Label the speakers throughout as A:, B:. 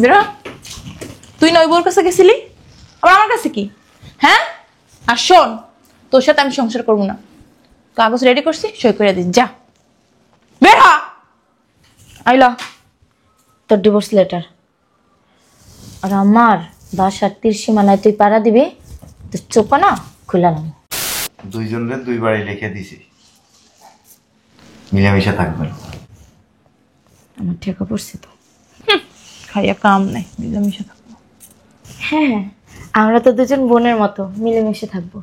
A: বেরো। তুই নয় বোর কাছে গেছিলি, আবার আমার কাছে কি? হ্যাঁ, আর শোন, তোর সাথে আমি সংসার করবো না। কাগজ রেডি করছি, সই করে দিস, যা বের হ। আইলা
B: তোর ডিভোর্স লেটার। আর আমার বাসার সীমানায় তুই পাড়া দিবি, তোর চোপা না খুলে নাম।
C: দুইজনের দুইবারই লিখে দিছি, মিলেমিশে থাকবেন।
B: আমার ঠেকা পড়ছে তো।
A: খাইয়া কাম নাই, মিলেমিশে থাকবো।
B: হ্যাঁ, আমরা তো দুজন বোনের মতো মিলেমিশে থাকবো।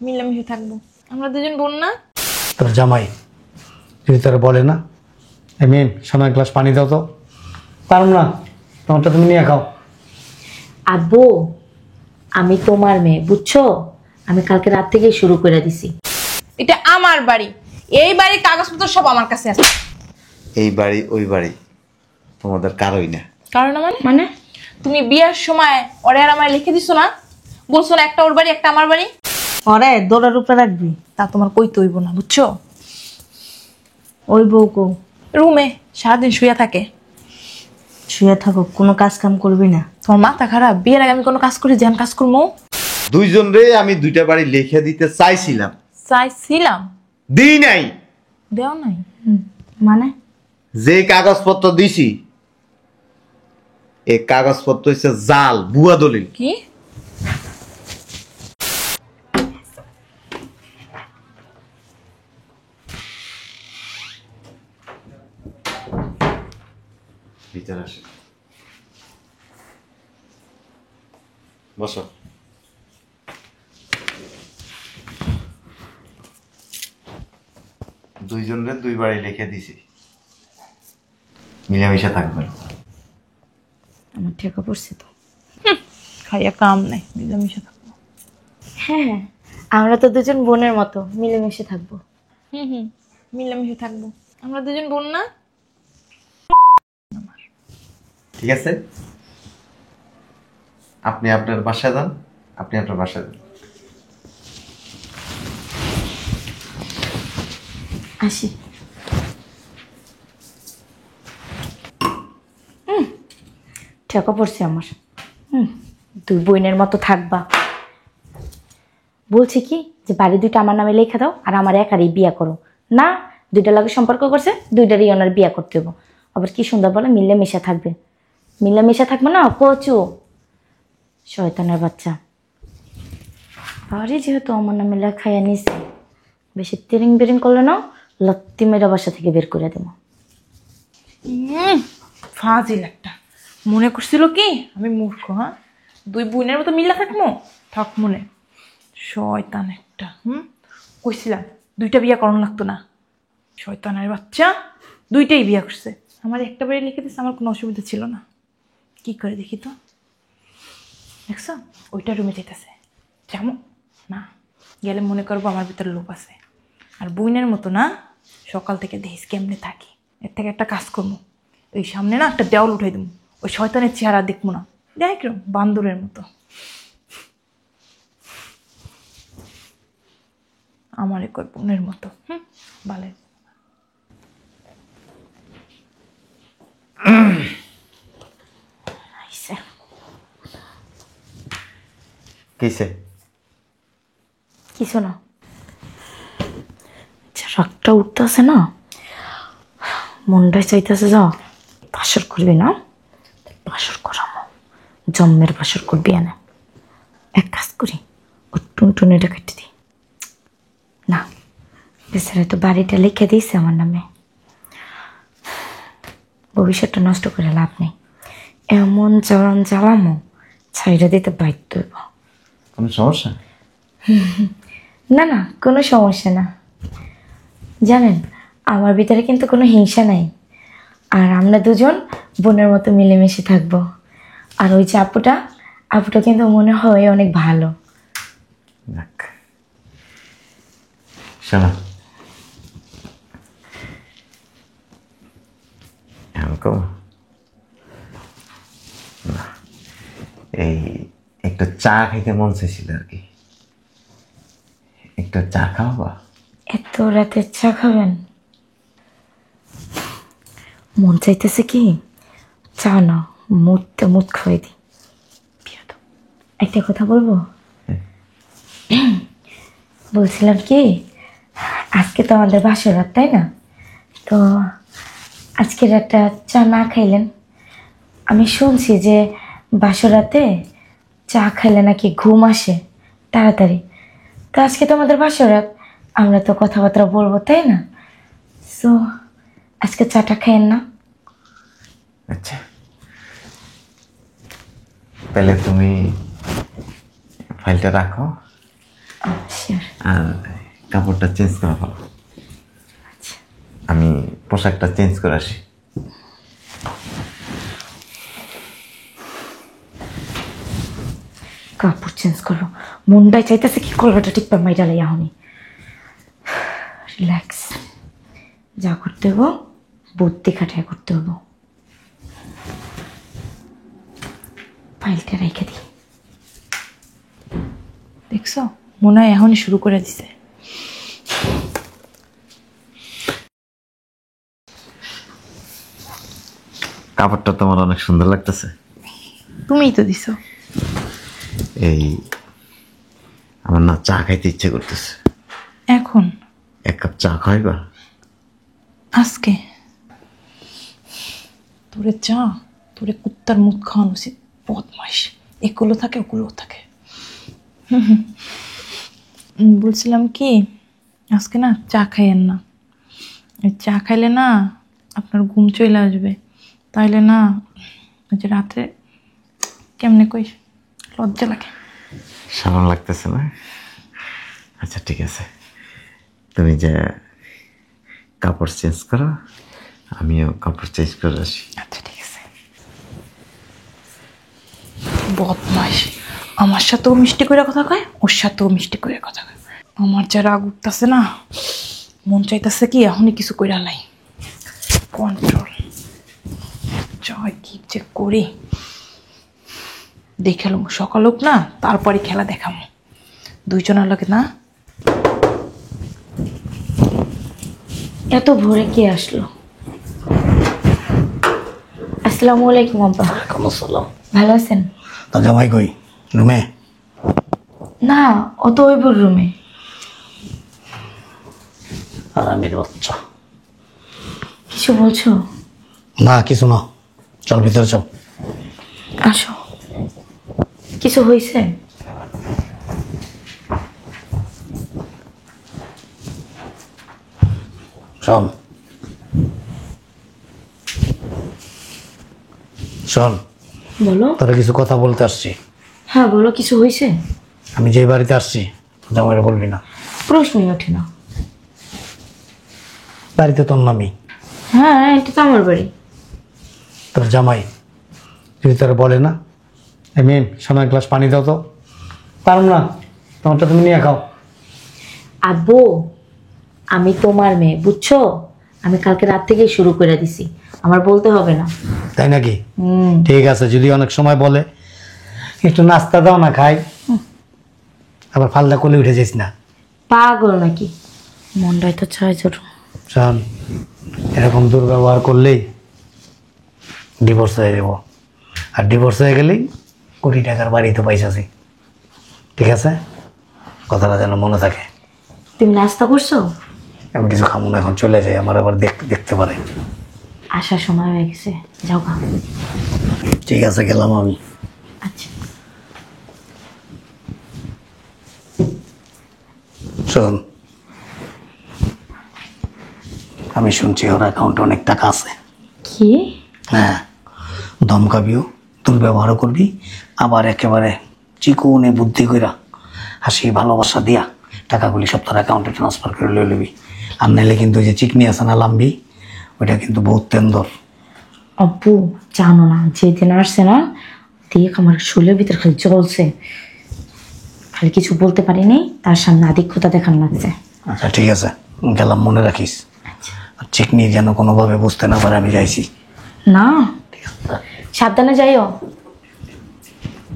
A: মিলেমিশে থাকবো, আমরা দুজন বোন না?
D: তোর জামাই যদি তোর বলে না, মেন সময় গ্লাস পানি দাও তো, পারম না, তোমারটা তুমি নিয়ে খাও।
B: আব্বু, আমি তোমার মেয়ে, বুঝছো? আমি কালকে রাত থেকেই শুরু করে দিছি।
A: এটা আমার বাড়ি, এই বাড়ির কাগজপত্র সব আমার কাছে আছে।
C: এই বাড়ি ওই বাড়ি তোমাদের কারোই না।
A: কারণ মানে তুমি বিয়ার সময় ওরে আর আমায় লিখে দিছো না, বলছো না একটা ওর বাড়ি একটা আমার বাড়ি।
B: ওরে দৌড়ার উপরে রাখবি,
A: তা তোমার কইতে হইব না, বুঝছো?
B: ওই বউ কো
A: রুমে সারাদিন শুয়ে থাকে।
B: শুয়ে থাকো, কোনো কাজ কাম করবি না।
A: তোমার মাথা খারাপ? বিয়ের আগে আমি কোনো কাজ করি, যেন কাজ করবো।
C: দুইজন রে আমি দুইটা বাড়ি লিখে দিতে চাইছিলাম,
A: চাইছিলাম,
C: দিই নাই।
A: দেও নাই
B: মানে?
C: যে কাগজপত্র দিছি এই কাগজপত্র হচ্ছে জাল, ভুয়া দলিল।
A: কি?
C: ভিতরে আসে, বসো। দুইজনের দুইবারই লিখে দিছি, মিলেমিশে থাকবেন।
B: আমার ঠেকা পড়ছে তো।
A: খাইয়া কাম নাই, মিলেমিশে থাকবো।
B: হ্যাঁ, আমরা তো দুজন বোনের মতো মিলেমিশে থাকবো।
A: মিলেমিশে থাকবো, আমরা দুজন বোন না?
C: ঠিক আছে, আপনি আপনার বাসায় যান, আপনি আপনার বাসায় যান।
B: আসি। ঠেকা পড়ছে আমার। দুই বোনের মতো থাকবা। বলছি কি যে বাড়ি দুইটা আমার নামে লেখা দাও, আর আমার একারই বিয়া করো না। দুইটা লাগে সম্পর্ক করছে, দুইটারই ওনার বিয়া করতে হবো। আবার কি সুন্দর বলে, মিলেমিশে থাকবে। মিলেমিশে থাকবে না কচু শয়তানের বাচ্চা। বাড়ি যেহেতু আমার নামে লেখাইয়া নিছে, বেশি তিরিং বিরিং করলে না লত্তি মেয়েরা বাসা থেকে বের করে দেবো।
A: ফাজিল একটা। মনে করছিল কি আমি মূর্খ? হ্যাঁ, দুই বোনের মতো মিলা থাকবো? থাক মনে, শয়তান একটা। কইছিলাম দুইটা বিয়া করণ লাগতো না। শয়তানের বাচ্চা, দুইটাই বিয়া করছে। আমার একটা বাড়ি লিখে দিচ্ছে, আমার কোনো অসুবিধা ছিল না। কি করে দেখি তো, দেখছো ওইটা রুমে যেতেছে, যেমন না গেলে মনে করবো আমার ভিতরে লোভ আছে। আর বইনের মতো না, সকাল থেকে দেখিস কেমনে থাকি। এর থেকে একটা কাজ করবো, ওই সামনে না একটা দেওয়াল উঠাই দেবো, ওই শয়তানের চেহারা দেখবো না, দেখ বান্দরের মতো। আমার এক বোনের মতো। ভালো
C: কিসে?
B: কিছু না, রাগটা উঠতেছে না, মনটাই চাইতেছে যা বাসর করবি না, বাসর করাবো। জম্মের বাসর করবি না। এক কাজ করি, ও টুনটুনিটা কেটে দিই না। বেচারা তো বাড়িটা লিখে দিয়েছে আমার নামে, ভবিষ্যৎটা নষ্ট করে লাভ নেই। এমন জ্বালান জ্বালামো, ছাইরা দিতে বাধ্য হইব।
C: কোনো সমস্যা?
B: না না, কোনো সমস্যা না। জানেন, আমার ভিতরে কিন্তু কোনো হিংসা নাই। আর আমরা দুজন বোনের মতো মিলেমিশে থাকবো। আর ওই যে আপুটা কিন্তু মনে হয় অনেক ভালো।
C: শোনো, এই একটা চা খেতে মন চাইছিল আর কি, একটা চা খাওয়াবা?
B: এত রাতে চা খাবেন? মন চাইতেছে কি চা না, মুত খাওয়াই দিই। একটা কথা বলবো? বলছিলাম কি, আজকে তো আমাদের বাসর রাত, তাই না? তো আজকের একটা চা না খাইলেন? আমি শুনছি যে বাসর রাতে চা খাইলে নাকি ঘুম আসে তাড়াতাড়ি। তো আজকে তো আমাদের বাসর রাত, আমরা তো কথাবার্তা বলবো, তাই না? সো আজকে চাটা খাইয়েন না।
C: আচ্ছা, তাহলে তুমি ফাইলটা রাখো
B: শিওর।
C: আর কাপড়টা চেঞ্জ করে ফেলো। আমি পোশাকটা চেঞ্জ করে আসি।
B: কাপড় চেঞ্জ করো, মনটাই চাইতেছে কি কলাটা টিপা মাইরা লাই এখনই। রিল্যাক্স, যা করতে হবো বুদ্ধি খাটায় করতে হবো। ফাইলটা রেখে দিই।
A: দেখছো, মনে হয় এখনই শুরু করে দিছে।
C: কাপড়টা তোমার অনেক সুন্দর লাগতেছে।
A: তুমিই তো দিছো।
C: এই আমার না চা খাইতে ইচ্ছে করতেছে।
A: এখন?
C: এক কাপ চা খাইবা?
A: আজকে তোরে চা, তোরে কুত্তার মুখ খাওয়ানো উচিত। বদমাইশ, এগুলো থাকে ওগুলো থাকে। বলছিলাম কি, আজকে না চা খাইয়েন না। এই চা খাইলে না আপনার ঘুম চলে আসবে। তাইলে না ওই যে রাত্রে কেমনে কই লজ্জা লাগে।
C: সাবান লাগতেছে না? আচ্ছা ঠিক আছে, তুমি যে কাপড় চেঞ্জ করো, আমিও কাপড় চেঞ্জ করে আসি।
A: আচ্ছা ঠিক আছে। বদমাইশ, আমার সাথেও মিষ্টি করে কথা কয়, ওর সাথেও মিষ্টি করে কথা কয়। আমার যা রাগ উঠতেছে না, মন চাইতেছে কি এখনই কিছু কইরা নাই। কন্ট্রোল। জয় কি যে করি, দেখালাম সকাল হোক না, তারপরে খেলা দেখাবো দুইজনের লোকে না।
B: এত ভোরে কে আসলো? আসসালামু আলাইকুম আব্বা।
D: ওয়ালাইকুম আসসালাম।
B: ভালো আছেন?
D: তা জামাই কই? রুমে?
B: না, ও তো ওই বোর রুমে।
D: আরামের বাচ্চা।
B: কিছু বলছো?
D: না কিছু না, চল ভিতরে চল।
B: আসো। কিছু হয়েছে?
D: শোন শোন,
B: বলো।
D: তোরা কিছু কথা বলতে আসছি।
B: হ্যাঁ বলো, কিছু হয়েছে?
D: আমি যে বাড়িতে আসছি জামাইরা বলবি না।
B: প্রশ্নই ওঠে না।
D: বাড়িতে তোর নামই,
B: হ্যাঁ এটা তো আমার বাড়ি।
D: তোর জামাই যদি তোরা বলে না, এই মেয়ে শোনো এক গ্লাস পানি দাও তো, পারম না, তোমারটা তুমি নিয়ে খাও।
B: আব্বু, আমি তোমার মেয়ে, বুঝছো? আমি কালকে রাত থেকেই শুরু করে দিছি, আমার বলতে হবে না।
D: তাই নাকি? ঠিক আছে, যদি অনেক সময় বলে একটু নাস্তা দাও না খাই, আবার ফালদা কোলে উঠে যাইস না।
B: পাগল নাকি? মনটাই তো চাই জোর।
D: শোন, এরকম দুর্ব্যবহার করলেই ডিভোর্স হয়ে যাব, আর ডিভোর্স হয়ে গেলেই কোটি টাকার বাড়ি তো পাইছাছি। ঠিক আছে, কথাটা যেন মনে থাকে।
B: তুমি নাস্তা করছো?
D: আমি কিছু খাবো না, এখন চলে যাই, আমার আবার দেখতে পারে।
B: আসার সময় হয়ে গেছে, যাও গা।
D: ঠিক আছে, গেলাম আমি।
B: আচ্ছা।
D: শোন, আমি শুনছি ওর অ্যাকাউন্টে অনেক টাকা আছে।
B: কি?
D: হ্যাঁ, ধমকাবিও, দুর্ব্যবহারও করবি, আবার একেবারে চিকুনে বুদ্ধি কইরা হাসি ভালোবাসা দিয়া টাকাগুলি সব তার অ্যাকাউন্টে ট্রান্সফার করে লয়ে নিবি। আর নাইলে কিন্তু ওই যে চিকনি আছে না লাম্বি, ওইটা কিন্তু বহুত তেন্দর।
B: আব্বু জানো না, যেদিন আসছে না দেখ আমার শরীরের ভিতরে খালি জ্বলছে, খালি কিছু বলতে পারিনি, তার সামনে আধিক্যতা দেখানো লাগছে।
D: আচ্ছা ঠিক আছে, গেলাম, মনে রাখিস।
B: আচ্ছা।
D: আর চিকনি যেন কোনোভাবে বুঝতে না পারে আমি যাইছি।
B: না, সাবধানে যাইও।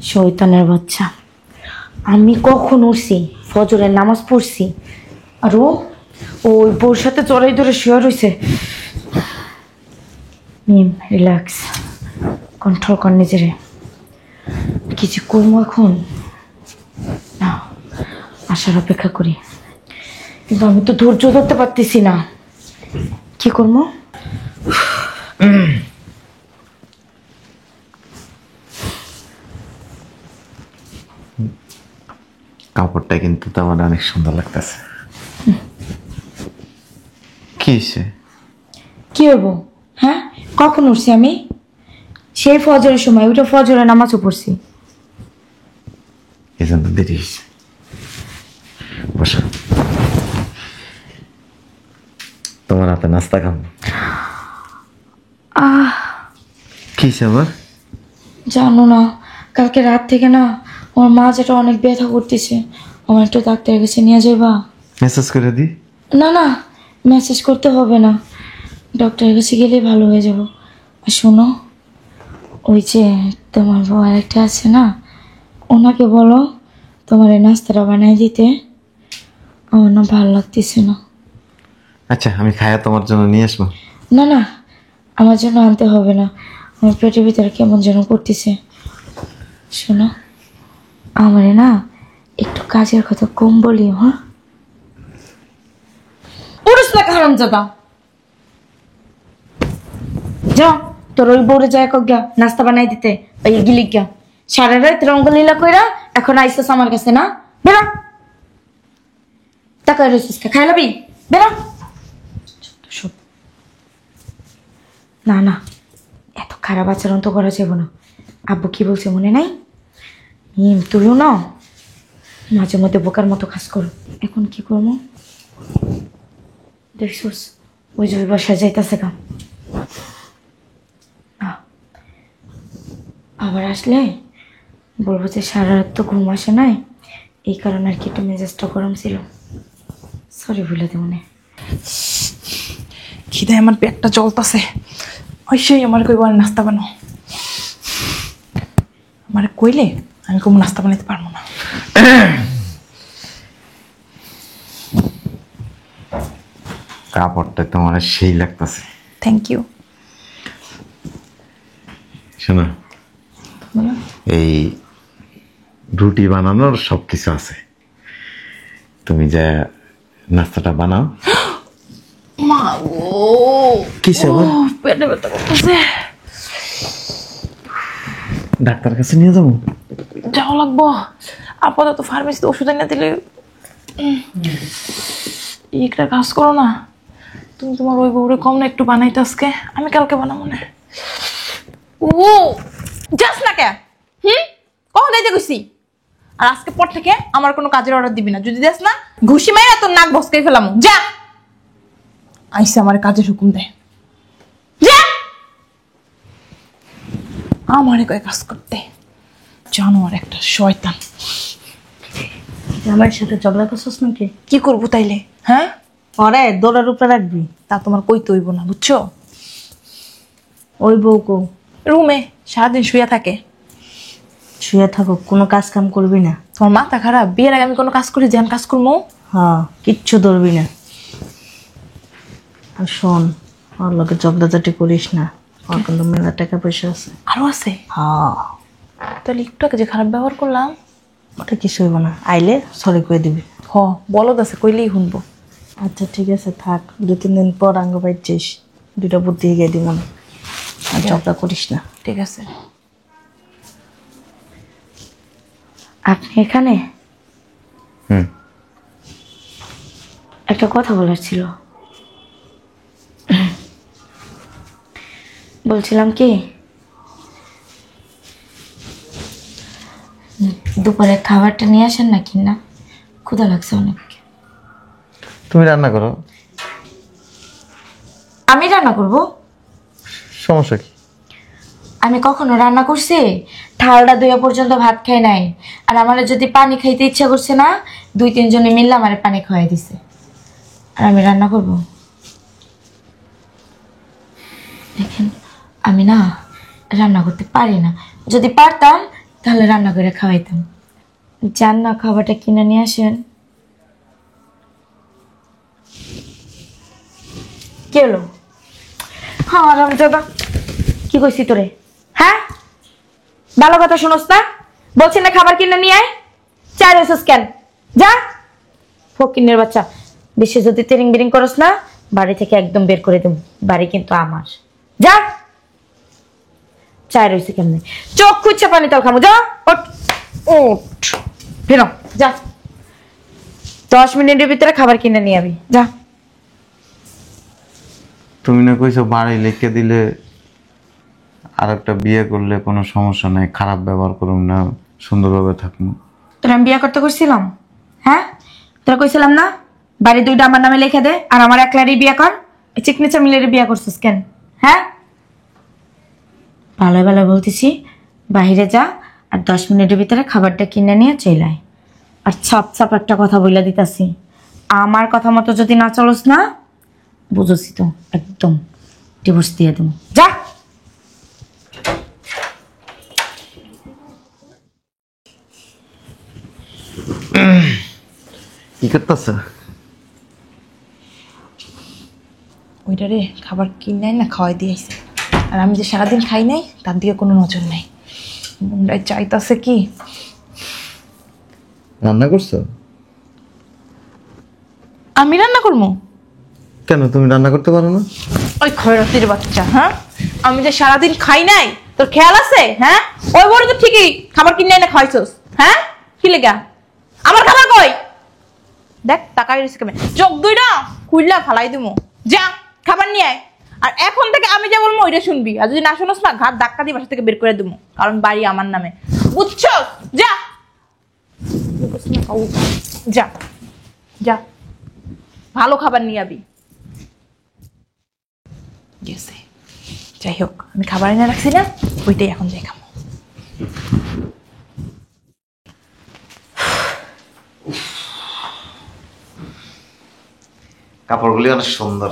B: শয়তানের বাচ্চা, আমি কখন উঠছি, ফজরের নামাজ পড়ছি, আর ও ওই বোর সাথে চড়াই ধরে শুয়ে রয়েছে। রিল্যাক্স, কন্ট্রোল কর নিজেরে। কিছু করবো এখন না, আসার অপেক্ষা করি, কিন্তু আমি তো ধৈর্য ধরতে পারতেছি না। কি করবো?
C: কাপড়টা কিন্তু তো আমার অনেক সুন্দর লাগতেছে। কি হয়েছে?
B: কি হবো? হ্যাঁ, কখন উঠছি আমি? সেই ফজরের সময়, ওইটা ফজরে নামাজও পড়ছি।
C: এই জন্য দেরি হয়েছে। বসো, তোমার হাতে নাস্তা খাবো। কি হয়েছে আবার?
B: জানো না, কালকে রাত থেকে না আমার মা যেটা অনেক ব্যথা করতেছে, আমার একটু ডাক্তারের কাছে নিয়ে যাবা?
C: মেসেজ করে দি।
B: না না, মেসেজ করতে হবে না, ডক্টরের কাছে গেলেই ভালো হয়ে যাব। আর শোনো, ওই যে তোমার বউ একটা আছে না, ওনাকে বলো তোমার এই নাস্তাটা বানাই দিতে, আমার না ভালো লাগতেছে না।
C: আচ্ছা, আমি খায়া তোমার জন্য নিয়ে আসবো।
B: না না, আমার জন্য আনতে হবে না, আমার পেটের ভিতরে কেমন যেন করতেছে। শোনো, আমারে না একটু কাজের কথা কম বলিও। হ্যাঁ, উড়িস না হারামজাদা। যা তোর ওই বউরে যায় গা নাস্তা বানাই দিতে, ওই গিলিক গা। সারা রাত রঙ্গলীলা কইরা এখন আইসস আমার কাছে না? বেরা, টাকা রয়েছিস খাই লাবি, বেরা। না না, এত খারাপ আচরণ তো করা যাবে না। আব্বু কি বলছে মনে নাই? তুলো না, মাঝে মধ্যে বোকার মতো কাজ করো। এখন কি করবো দেখছোস? ওই যে বাসায় যাইতেছে গা, আবার আসলে বলবো যে সারা রাত তো ঘুম আসে নাই, এই কারণে আর কি একটু মেজাজটা গরম ছিল। সরি ভুলে দেব না।
A: খিদায় আমার পেটটা জ্বলতাছে। ওই সেই আমার কইব আর নাস্তা বানাও। আমার কইলে আমি কোনো নাস্তা বানাইতে পারবো না।
C: কাপড়টা তোমার সেই লাগতেছে।
A: Thank you.
C: শোনো, এই রুটি বানানোর সব কিছু আছে, তুমি যা নাস্তাটা বানাও।
A: মা ও
C: কিসে আবার?
A: পেটে ব্যথা করতেছে।
C: ডাক্তার কাছে নিয়ে যাবো?
A: যাওয়া লাগবো। আপাতত ফার্মেসিতে ওষুধ এনে দিলে। একটা কাজ করো না, তুমি তোমার ওই বউরে কম না একটু বানাইতে আজকে, আমি কালকে বানাবো না। ও যাস না কে? কখন যাইতে কইছি? আর আজকে পর থেকে আমার কোনো কাজের অর্ডার দিবি না, যদি দেস না ঘুষি মাইরা তোর নাক ভসকাই ফেলাম। যা, আইসে আমার কাজের হুকুম দেয়। যা, আমারে কয় কাজ করতে। জানোয়ার একটা, শয়তান।
E: আমার সাথে ঝগড়া করছিস নাকি?
A: কি করবো তাইলে? হ্যাঁ,
E: পরে দৌড়ার উপরে রাখবি।
A: তা তোমার কইতে হইব না, বুঝছো?
E: ওই বউ কো
A: রুমে সারাদিন শুয়ে থাকে।
E: শুয়ে থাকুক, কোনো কাজ কাম করবি না।
A: তোমার মাথা খারাপ? বিয়ের আগে আমি কোনো কাজ করি? যেন কাজ করবো।
E: হ্যাঁ, কিচ্ছু ধরবি না। আর শোন, ওর লোকে ঝগড়াঝাটি করিস না, ওর কিন্তু মেলা টাকা পয়সা আছে।
A: আরো আছে?
E: হ্যাঁ,
A: তাহলে একটু আগে যে খারাপ ব্যবহার করলাম,
E: ওটা কিছু হইব না, আইলে সরি করে দিবি।
A: বলদ আছে, কইলেই শুনবো।
E: আচ্ছা ঠিক আছে, থাক, 2-3 দিন পর আঙ্গ বাইছিস, দুইটা বুদ্ধি গিয়ে দিব না, আর ঝগড়া করিস না।
A: ঠিক আছে।
B: আপনি এখানে?
C: হুম।
B: একটা কথা বলার ছিল। বলছিলাম কি, দুপুরে খাবারটা নিয়ে আসেন না কি না, ক্ষুধা লাগছে অনেক।
C: তুমি রান্না করো।
B: আমি রান্না করব?
C: সমস্যা কি?
B: আমি কখনো রান্না করছি? থালটা দুইয়া পর্যন্ত ভাত খাই নাই, আর আমার যদি পানি খাইতে ইচ্ছা করছে না, 2-3 জনে মিললে আমার পানি খাওয়াই দিছে, আর আমি রান্না করব? দেখেন, আমি না রান্না করতে পারি না, যদি পারতাম তাহলে রান্না করে খাওয়াইতাম। যান না, খাবারটা কিনে নিয়ে আসেন। কি হলো? হ্যাঁ, রামজাদা কি কইছি তোরে? হ্যাঁ, ভালো কথা শুনোস না? বলছি না খাবার কিনে নিয়ে আয়। চাই রয়েছিস কেন? যা ফকিনের বাচ্চা, বেশি যদি তেরিং বিরিং করস না বাড়ি থেকে একদম বের করে দেব। বাড়ি কিন্তু আমার। যা চাই রয়েছে কেমনে, চোখ খুঁজছে পানি তল খামো। যা ওঠ ওঠ, ফেরো যা। 10 মিনিটের ভিতরে খাবার কিনে নিয়ে আবি। যা।
C: তুমি না কইছো বাড়ি লিখে দিলে আর একটা বিয়ে করলে কোনো সমস্যা নাই, খারাপ ব্যবহার করুম না, সুন্দরভাবে থাকবো।
B: তোরা আমি বিয়ে করতে করছিলাম? হ্যাঁ, তোরা কইছিলাম না বাড়ি 2টা আমার নামে লিখে দে আর আমার একলারই বিয়ে কর? চিকনি চামিলের বিয়ে করছিস কেন? হ্যাঁ, ভালো ভালো বলতেছি, বাইরে যা আর 10 মিনিটের ভিতরে খাবারটা কিনে নিয়ে চলে আয়। আর ছাপ ছাপ একটা কথা বইলা দিতাছি, আমার কথা মতো যদি না চলস না বুঝছি তো একদম ডিভোর্স দিয়ে দেবো। যা।
C: কি করতেছ?
A: ওইটা রে খাবার কিনে না খাওয়াই দিয়েছে, আর আমি যে সারাদিন খাই নাই তার দিকে কোনো নজর নাই। মুন্ডায় চাইতাছে কি
C: রান্না করছো?
A: আমি রান্না করবো?
C: কেন, তুমি রান্না করতে পারো না?
A: ওই খয়রাতির বাচ্চা, হ্যাঁ আমি যে সারাদিন খাই নাই তোর খেয়াল আছে? হ্যাঁ, ওই বড় তো ঠিকই খাবার কিনে না খাইছস। হ্যাঁ, কি লেগা? আমার খাবার কই? দেখ টাকাই রয়েছে কেমন, চোখ দুইটা খুইলা ফালাই দিমু। যা খাবার নিয়ে আয়। আর এখন থেকে আমি যা বলবো ওইটা শুনবি, আর যদি না শুনোস না ঘাট ধাক্কা দিয়ে বাসা থেকে বের করে দিবো, কারণ বাড়ি আমার নামে, বুঝছস? যা যা যা, ভালো খাবার নিয়ে আবি। গেছে, যাই হোক আমি খাবার এনে রাখছি না, ওইটাই এখন যাই খাবো।
C: কাপড়গুলি অনেক সুন্দর।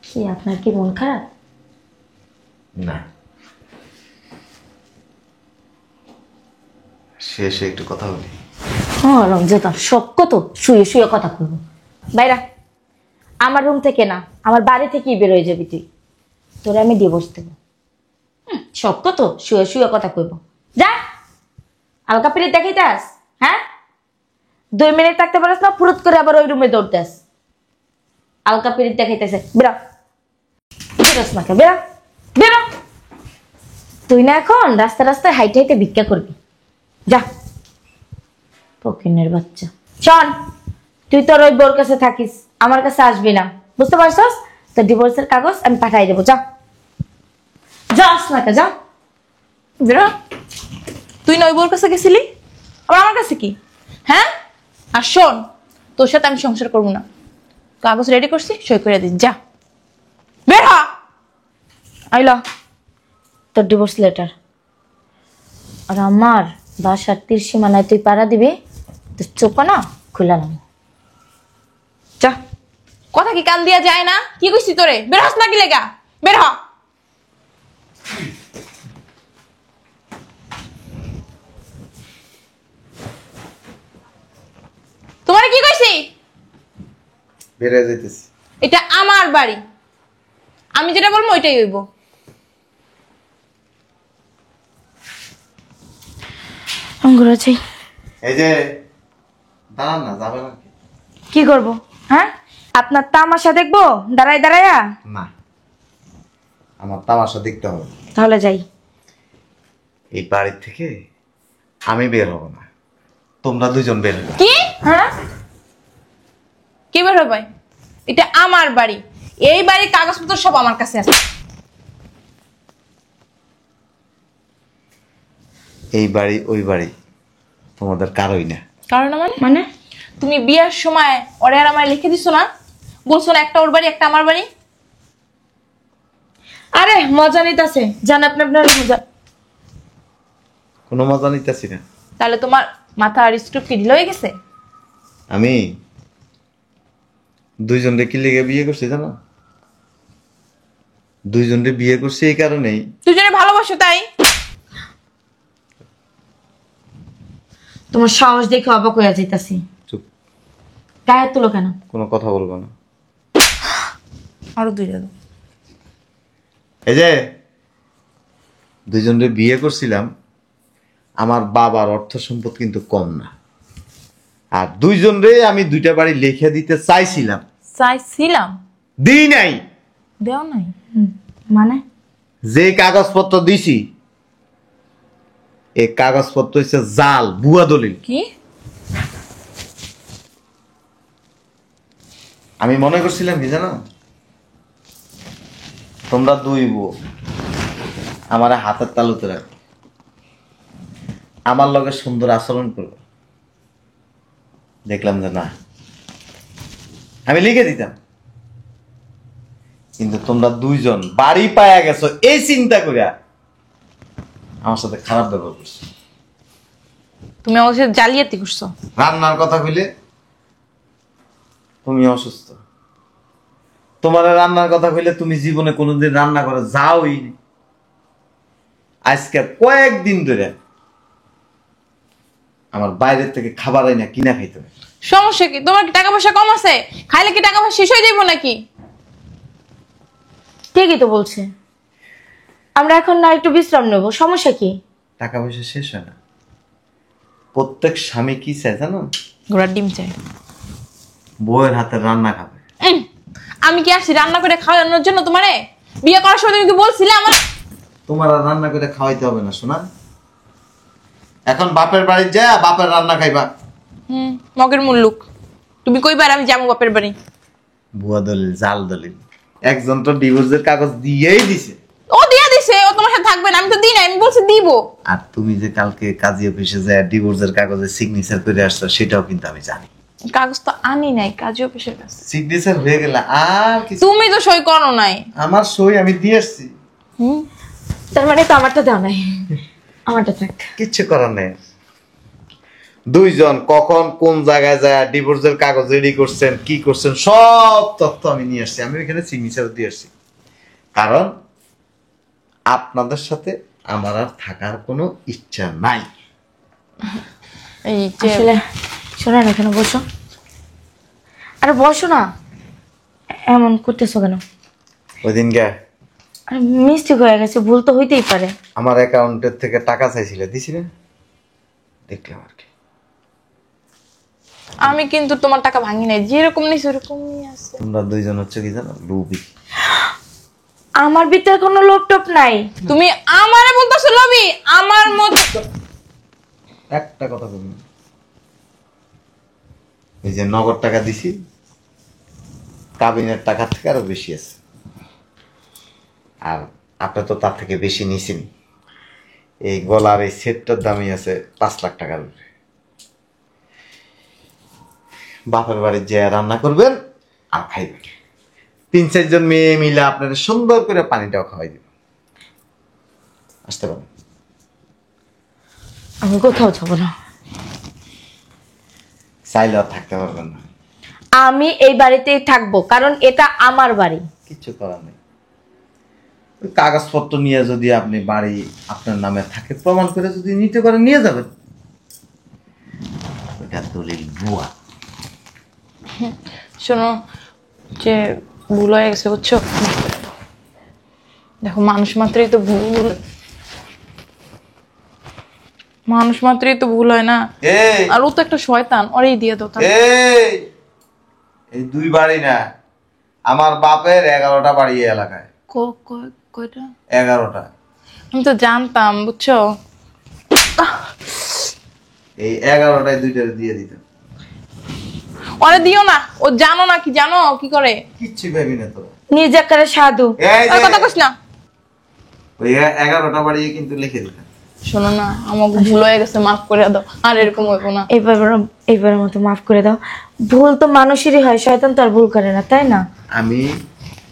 B: কি আপনার কি মন খারাপ?
C: না, শেষে একটু কথা বলি।
B: হ্যাঁ রঞ্জিতা, সব কত শুয়ে শুয়ে কথা কইব। বাইরা আমার রুম থেকে না, আমার বাড়ি থেকেই বেরোয় যাবি তুই। তোরে আমি ডিভোর্স দেব। সব কত শুয়ে শুয়ে কথা কইব। যা। আলকা পিরিত দেখাইতাস? হ্যাঁ, 2 মিনিট থাকতে পারস না, ফুরুত করে আবার ওই রুমে দৌড়তাস। আলকা পিরিত দেখাইতেছে। বেরা বেরোস না কে, বেরা বেরো। তুই না এখন রাস্তা রাস্তায় হাইটে হাইটে ভিক্ষা করবি। যা পকিনের বাচ্চা। শোন, তুই তোর ওই বোর কাছে থাকিস, আমার কাছে আসবি না, বুঝতে পারছস? তো ডিভোর্সের কাগজ আমি পাঠাই দেবো। যা যাস না যা।
A: বেরো। তুই নয় বোর কাছে গেছিলি, আবার আমার কাছে কি? হ্যাঁ, আর শোন তোর সাথে আমি সংসার করবো না, কাগজ রেডি করছি, সই করে দিন। যা বের হ।
B: আইলা তোর ডিভোর্স লেটার। আর আমার বাসার তীর সীমানায় তুই পাড়া দিবি, তোর চোপা না খুলে নাম।
A: যা, কথা কি কান দিয়া যায় না? কি কইছি তোরে? বের হস না কি লেগা? বের হ। তোমারে কি কইছি?
C: বেড়ে যাইতেছি।
A: এটা আমার বাড়ি, আমি যেটা বলবো ওইটাই হইব।
B: অঙ্গুরা চাই।
C: এই যে দাঁড়ান না, যাবে না?
B: কি করব? হ্যাঁ, আপনার তামাশা দেখবো দাঁড়ায় দাঁড়ায়া?
C: না, আমার তামাশা দেখতে হবে।
B: তাহলে যাই।
C: এই বাড়ির থেকে আমি বের হব না, তোমরা দুজন বের হবে।
A: কি?
B: হ্যাঁ,
A: কি বের হবে? এটা আমার বাড়ি, এই বাড়ির কাগজপত্র সব আমার কাছে আছে।
C: এই বাড়ি ওই বাড়ি তোমাদের কারোই না।
A: কারণ
B: মানে
A: তুমি বিয়ার সময় ওরে আর আমায় লিখে দিছো না, বলছো না একটা ওর বাড়ি একটা আমার বাড়ি?
B: আরে মজা নিতেছে, জান আপনি আপনার মজা।
C: কোনো মজা নিতেছি না।
A: তাহলে তোমার মাথা আর স্ক্রুপ কি ঢিল হয়ে গেছে?
C: আমি দুইজনরে কি লেগে বিয়ে করছি জানো? দুইজনরে বিয়ে করছি এই কারণেই।
A: দুজনে ভালোবাসো তাই?
B: তোমার সাহস দেখে অবাক হয়ে যাইতাছি।
C: চুপ,
B: গায়ে তুলো কেন?
C: কোনো কথা বলবো না।
A: আরো দুইটা দাও।
C: এই যে দুইজনে বিয়ে করছিলাম, আমার বাবার অর্থ সম্পদ কিন্তু কম না, আর দুইজনরে আমি 2টা বাড়ি লিখে দিতে চাইছিলাম,
A: চাইছিলাম,
C: দিই নাই।
A: দেও নাই।
B: মানে
C: যে কাগজপত্র দিছি এই কাগজপত্র হচ্ছে জাল, ভুয়া দলিল।
A: কি?
C: আমি মনে করছিলাম কি জানো, তোমরা দুই বউ আমার হাতের তালুতে রাখবে, আমার লগে সুন্দর আচরণ করবে। দেখলাম যে না, আমি লিখে দিতাম, কিন্তু তোমরা দুইজন বাড়ি পায়া গেছো এই চিন্তা করিয়া আমার সাথে খারাপ ব্যবহার করছো।
A: তুমি আমার সাথে জালিয়াতি করছো।
C: রান্নার কথা কইলে তুমি অসুস্থ, তোমার রান্নার কথা কইলে তুমি জীবনে কোনোদিন রান্না করে যাওই নি। আজকে কয়েকদিন ধরে আমার বাইরের থেকে খাবার আইনা কিনা খাইতে হয়।
A: সমস্যা কি? তোমার কি টাকা পয়সা কম আছে? খাইলে কি টাকা পয়সা শেষ হয়ে যাইব নাকি?
B: ঠিকই তো বলছে, আমরা এখন না একটু বিশ্রাম নেবো, সমস্যা কি?
C: টাকা পয়সা শেষ হয় না। প্রত্যেক স্বামী কি চায় জানো?
A: ঘোড়ার ডিম চাই।
C: বউয়ের হাতে রান্না খাবে।
A: আমি কি আসছি রান্না করে খাওয়ানোর জন্য? তোমারে বিয়ে করার সময় তুমি কি বলছিলে আমার?
C: তোমার আর রান্না করে খাওয়াইতে হবে না শোনা, এখন বাপের বাড়ি যা বাপের রান্না খাইবা।
A: মগের মুল্লুক, তুমি কইবার আমি যাবো বাপের বাড়ি?
C: ভুয়া দলিল, জাল দলিল। একজন তো ডিভোর্সের কাগজ দিয়েই দিছে।
A: ও দিয়ে দিছে, ও তোমার সাথে থাকবে না। আমি তো দিই না, আমি বলছি দিব।
C: আর তুমি যে কালকে কাজী অফিসে যায় ডিভোর্সের কাগজে সিগনেচার করে আসছো সেটাও কিন্তু আমি জানি।
A: কাগজ তো আনি নাই, কাজী অফিসের কাছে।
C: সিগনেচার হয়ে গেলে আর কিছু,
A: তুমি তো সই করো নাই।
C: আমার সই আমি দিয়ে আসছি।
B: তার মানে তো আমারটা দেওয়া নাই, আমারটা থাক।
C: কিচ্ছু করার নেই। দুইজন কখন কোন জায়গায় যায় ডিভোর্সের কাগজ রেডি করছেন, কি করছেন, সব তথ্য আমি নিয়ে আসছি। আমি এখানে সিগনেচার দিয়ে আসছি, কারণ আপনাদের সাথে আমার আর থাকার কোনো ইচ্ছা নাই।
A: এই যে
B: আসলে শোনো না, এখানে বসো। আরে বসো না, এমন করতেছো কেন?
C: ওই দিন গে
B: আরে মিস্টেক হয়ে গেছে, ভুল তো হইতেই পারে।
C: আমার অ্যাকাউন্টের থেকে টাকা চাইছিলে, দিছি না? দেখলাম আর কি।
A: আমি কিন্তু তোমার টাকা ভাঙি নাই, যেরকম নিস ওরকমই আছে।
C: তোমরা দুইজন হচ্ছে কি জানো, লোভী।
B: আমার ভিতরে কোনো লোভ টোপ নাই।
A: তুমি আমারে বলতেছো লবি? আমার মত
C: একটা কথা বলুন, এই যে নগদ টাকা দিছি কাবিনের টাকার থেকে আরো বেশি আছে, আর আপনি তো তার থেকে বেশি নিছেন। এই গলার এই সেটটার দামই আছে 5 লাখ টাকার উপরে। বাপের বাড়ি যে রান্না করবেন আর খাইবেন, 3-4 জন মেয়ে মিলে আপনাদের সুন্দর করে পানিটাও খাওয়াই দিব। আসতে পারেন।
B: আমি কোথাও যাবো না।
C: চাইলে আর থাকতে পারবেন না।
B: আমি এই বাড়িতেই থাকবো, কারণ এটা আমার বাড়ি।
C: কিচ্ছু করার নেই। ওই কাগজপত্র নিয়ে যদি আপনি বাড়ি আপনার নামে থাকে প্রমাণ করে যদি নিতে পারেন নিয়ে যাবেন। ওটা দলিল ভুয়া।
A: শোনো, যে ভুল হয়ে গেছে বুঝছো? দেখো, মানুষ মাত্রই তো ভুল, মানুষ মাত্রই তো ভুল হয় না।
C: এই
A: আর ও তো একটা শয়তান, ওরেই দিয়ে দাও তাহলে।
C: এই 2 বাড়ি না, আমার বাপের 11টা বাড়ি এই এলাকায়।
A: কয়টা?
C: 11টা।
A: আমি তো জানতাম বুঝছো।
C: এই 11টায় 2টা দিয়ে দিতাম।
A: ওরে দিও না, ও জানো না, কি জানো কি করে?
C: কিচ্ছু ভাবি না তো।
B: নিজে করে সাধু।
C: এই
A: আর
C: যে,
A: কথা কইস না।
C: ওই 11টা বাড়ি কিন্তু লিখে দিতাম।
A: শোনো না, আমাকে ভুল হয়ে গেছে, মাফ করে দাও, আর এরকম হইব না।
B: এইবারের মতো মাফ করে দাও। ভুল তো মানুষেরই হয়, শয়তান তো আর ভুল করে না, তাই না?
C: আমি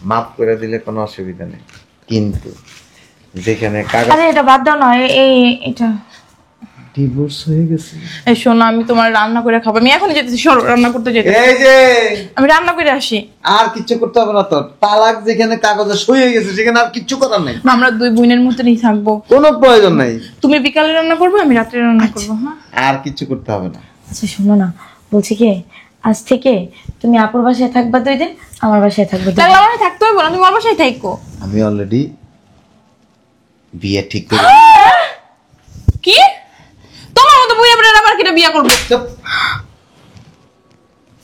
C: মাফ করে দিলে কোনো অসুবিধা নেই, কিন্তু যেখানে কাগজ
B: আরে এটা বাদ দাও না, এটা
C: ডিভোর্স হয়ে গেছে।
A: এই শোনো, আমি তোমার রান্না করে খাবো। আমি এখনই যেতেছি, সরো, রান্না করতে যেতে।
C: এই যে
A: আমি রান্না করে আসি।
C: আর কিচ্ছু করতে হবে না তো, তালাক যেখানে কাগজে সই হয়ে গেছে সেখানে আর কিচ্ছু করার নেই।
A: আমরা 2 বোনের মতনই থাকবো।
C: কোনো প্রয়োজন নাই।
A: তুমি বিকালে রান্না করবে, আমি রাত্রে রান্না করবো। হ্যাঁ,
C: আর কিচ্ছু করতে হবে না।
B: আচ্ছা শোনো না, বলছি কি, আজ থেকে তুমি আপুর বাসায় থাকবা 2 দিন, আমার বাসায় থাকবে 2 দিন।
A: তাহলে আমার থাকতে হবে না, তুমি আমার বাসায় থাকো।
C: আমি অলরেডি বিয়ে ঠিক করে
A: কি তোমার মতো বুইয়া বেড়ে আবার কিটা বিয়া করবো?
C: চুপ।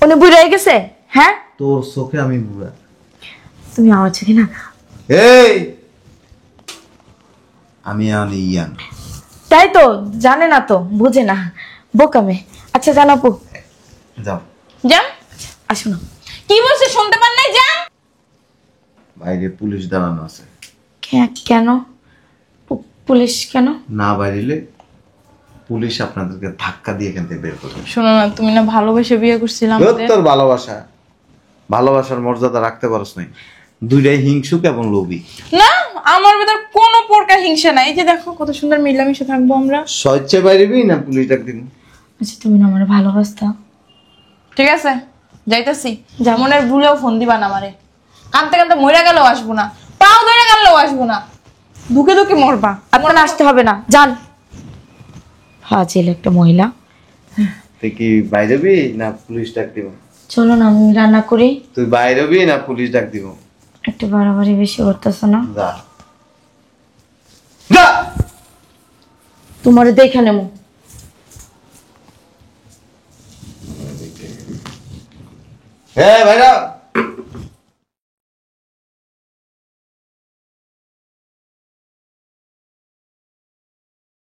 B: উনি বুড়ো হয়ে গেছে? হ্যাঁ,
C: তোর চোখে আমি বুড়া।
B: তুমি আমার চোখে না।
C: এই আমি আমি ইয়াং।
B: তাই তো, জানে না তো, বুঝে না, বোকামে। আচ্ছা জানাপু,
C: যাও
A: যান।
B: আসো না।
A: কি বলছে শুনতে পান নাই? যান।
C: বাইরে পুলিশ দাঁড়ানো আছে।
B: কেন পুলিশ কেন?
C: না বাইরেলে পুলিশ আপনাদেরকে ধাক্কা দিয়ে এখান থেকে বের করবে।
A: শোনো না, তুমি না ভালোবেসে বিয়ে করছিলাম
C: তোর ভালোবাসা, ভালোবাসার মর্যাদা রাখতে পারছ নাই। দুইটাই হিংসুক এবং লোভী।
A: না, আমার ভিতর কোনো প্রকার হিংসা নাই। এই যে দেখো কত সুন্দর মিলামিশে থাকবো আমরা।
C: স্বেচ্ছা বাইরেবি না পুলিশ ডাক দিন?
B: আচ্ছা তুমি না আমার ভালোবাসতা।
A: ঠিক আছে, যাইতাছি।
B: যা।
A: মনের ভুলেও ফোন দিবা না আমারে। কানতে কানতে মরে গেলেও আসবো না, পাও ধরে গেলেও আসবো না, দুকে দুকে মরবা।
B: আপনার আসতে হবে না, যান। ফাজিল একটা মহিলা।
C: তুই কি বাইরেবি না পুলিশ ডাক দিব?
B: চলো না, আমি রান্না করি।
C: তুই বাইরেবি না পুলিশ ডাক দিব?
B: একটু বাড়াবাড়ি বেশি করতেছ না?
C: যা যা।
B: তোমার দেখে নেবো।
C: হ্যাঁ ভাইরা